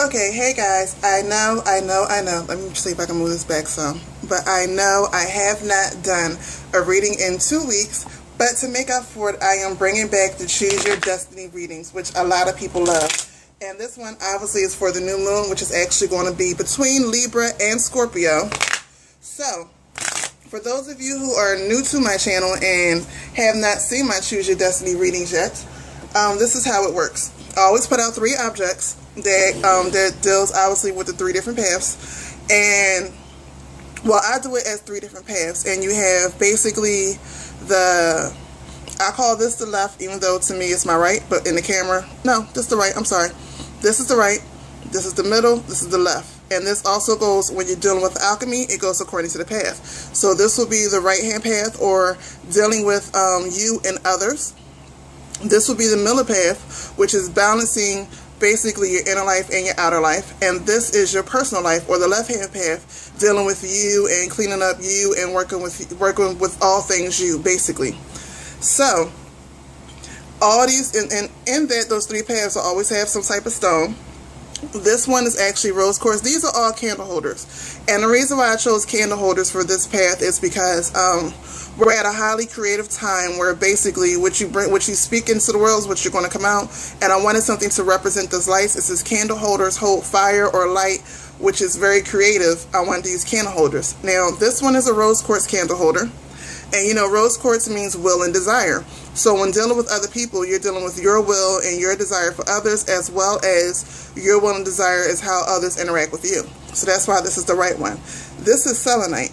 Okay, hey guys, I know, let me see if I can move this back some, but I know I have not done a reading in 2 weeks, but to make up for it, I am bringing back the Choose Your Destiny readings, which a lot of people love. And this one obviously is for the new moon, which is actually going to be between Libra and Scorpio. So, for those of you who are new to my channel and have not seen my Choose Your Destiny readings yet, this is how it works. I always put out 3 objects that deals obviously with the 3 different paths, and well, I do it as 3 different paths, and you have basically I call this the left, even though to me it's my right, but in the camera, no, this is the right, I'm sorry. This is the right, this is the middle, this is the left. And this also goes, when you're dealing with alchemy, it goes according to the path. So this will be the right-hand path, or dealing with you and others. This will be the middle path, which is balancing basically your inner life and your outer life. And this is your personal life, or the left-hand path, dealing with you and cleaning up you and working with all things you, basically. So, all these, in that, those 3 paths will always have some type of stone. This one is actually rose quartz. These are all candle holders. And the reason why I chose candle holders for this path is because we're at a highly creative time where basically what you speak into the world is what you're going to come out. And I wanted something to represent those lights. It says candle holders hold fire or light, which is very creative. I wanted to use candle holders. Now, this one is a rose quartz candle holder. And you know, rose quartz means will and desire. So when dealing with other people, you're dealing with your will and your desire for others, as well as your will and desire is how others interact with you. So that's why this is the right one. This is selenite.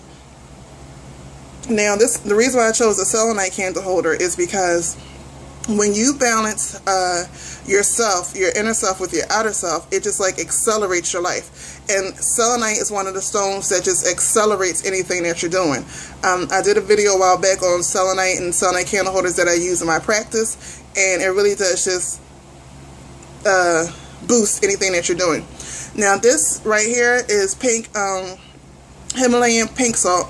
Now, the reason why I chose a selenite candle holder is because when you balance yourself, your inner self with your outer self, it just like accelerates your life. And selenite is one of the stones that just accelerates anything that you're doing. I did a video a while back on selenite and selenite candle holders that I use in my practice, and it really does just boost anything that you're doing. Now, this right here is pink Himalayan pink salt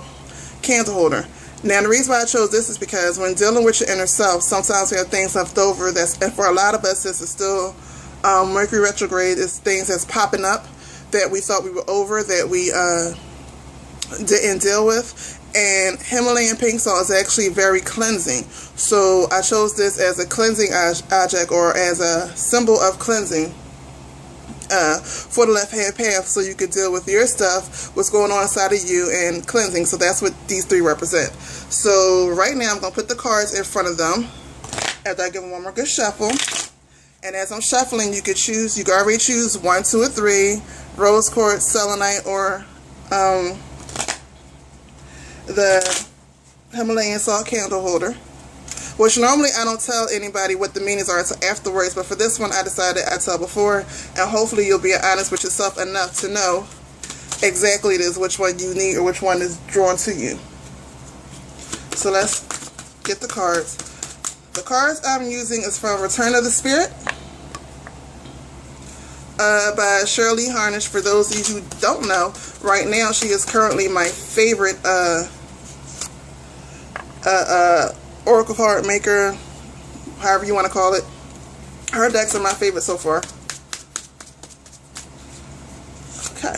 candle holder. Now, the reason why I chose this is because when dealing with your inner self, sometimes we have things left over, and for a lot of us, this is still Mercury retrograde, is things that's popping up that we thought we were over, that we didn't deal with. And Himalayan pink salt is actually very cleansing. So I chose this as a cleansing object, or as a symbol of cleansing for the left-hand path, so you can deal with your stuff, what's going on inside of you, and cleansing. So that's what these 3 represent. So right now I'm going to put the cards in front of them after I give them one more good shuffle. And as I'm shuffling, you can already choose 1, 2, or 3, rose quartz, selenite, or the Himalayan salt candle holder. Which normally I don't tell anybody what the meanings are until afterwards, but for this one I decided I'd tell before, and hopefully you'll be honest with yourself enough to know exactly which one you need or which one is drawn to you. So let's get the cards. The cards I'm using is from Return of the Spirit by Shirley Harnish. For those of you who don't know, right now she is currently my favorite oracle card maker, however you want to call it. Her decks are my favorite so far. Okay.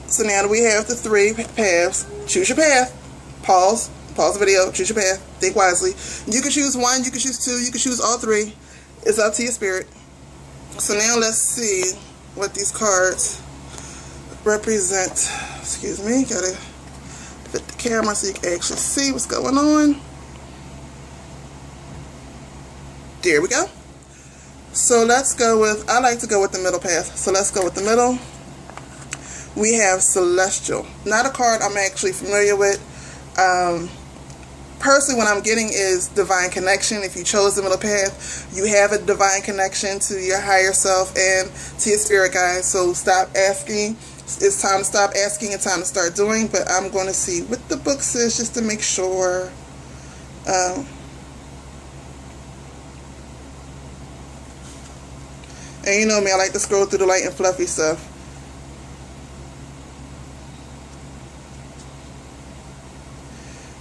So now we have the 3 paths. Choose your path. Pause the video. Choose your path. Think wisely. You can choose 1, you can choose 2, you can choose all 3. It's up to your spirit. So now let's see what these cards represent. Excuse me. Gotta fit the camera so you can actually see what's going on. There we go. So let's go with, I like to go with the middle path. So let's go with the middle. We have Celestial. Not a card I'm actually familiar with. Personally, what I'm getting is divine connection. If you chose the middle path, you have a divine connection to your higher self and to your spirit guides. So stop asking. It's time to stop asking and time to start doing. But I'm going to see what the book says just to make sure. And you know me, I like to scroll through the light and fluffy stuff.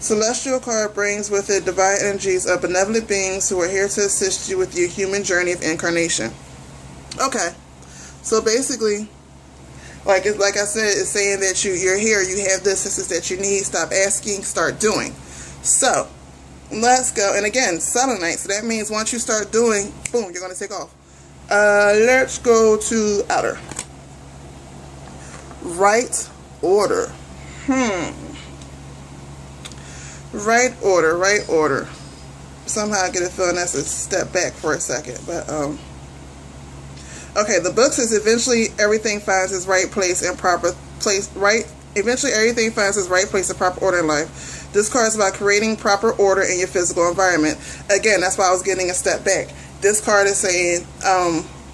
Celestial card brings with it divine energies of benevolent beings who are here to assist you with your human journey of incarnation. Okay, So basically, like I said, it's saying that you're here, you have this is that you need. Stop asking, start doing. So let's go. And again, selenite. So that means once you start doing, boom, you're going to take off. Let's go to outer. Right order. Right order, right order. Somehow I get a feeling that's a step back for a second, but okay, the book says eventually everything finds its right place and proper place. Eventually everything finds its right place and proper order in life. This card is about creating proper order in your physical environment. Again, that's why I was getting a step back. This card is saying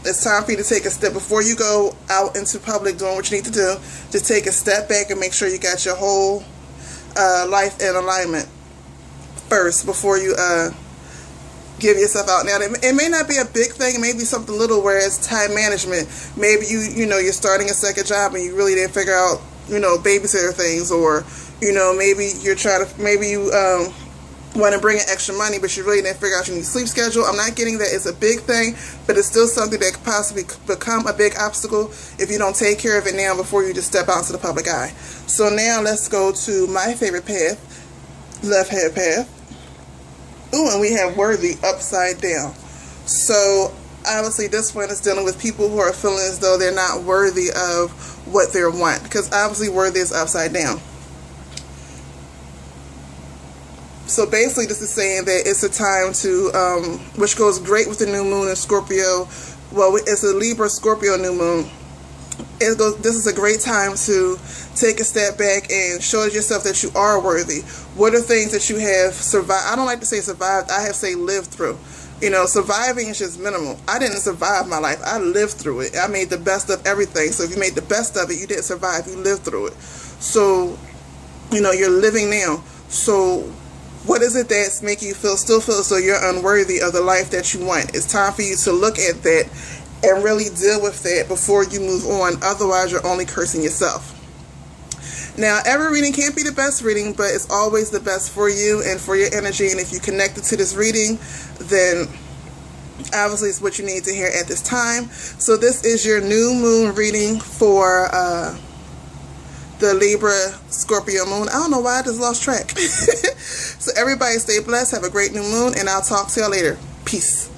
it's time for you to take a step before you go out into public doing what you need to do. Just take a step back and make sure you got your whole life in alignment first before you give yourself out. Now, it may not be a big thing. It may be something little where it's time management. Maybe you're starting a second job and you really didn't figure out, babysitter things, or, maybe you're trying to, maybe you want to bring in extra money, but you really didn't figure out your new sleep schedule. I'm not getting that it's a big thing, but it's still something that could possibly become a big obstacle if you don't take care of it now before you just step out into the public eye. So now let's go to my favorite path, left hand path. Ooh, and we have worthy upside down. So obviously this one is dealing with people who are feeling as though they're not worthy of what they want, because obviously worthy is upside down. So basically this is saying that it's a time to, which goes great with the new moon in Scorpio. Well, it's a Libra Scorpio new moon. This is a great time to take a step back and show yourself that you are worthy. What are things that you have survived? I don't like to say survived. I have to say lived through. Surviving is just minimal. I didn't survive my life. I lived through it. I made the best of everything. So if you made the best of it, you didn't survive. You lived through it. So, you're living now. So what is it that's making you still feel as though you're unworthy of the life that you want? It's time for you to look at that and really deal with that before you move on. Otherwise, you're only cursing yourself. Now, every reading can't be the best reading, but it's always the best for you and for your energy. And if you connected to this reading, then obviously it's what you need to hear at this time. So this is your new moon reading for the Libra Scorpio moon. I don't know why I just lost track. So everybody stay blessed. Have a great new moon, and I'll talk to y'all later. Peace.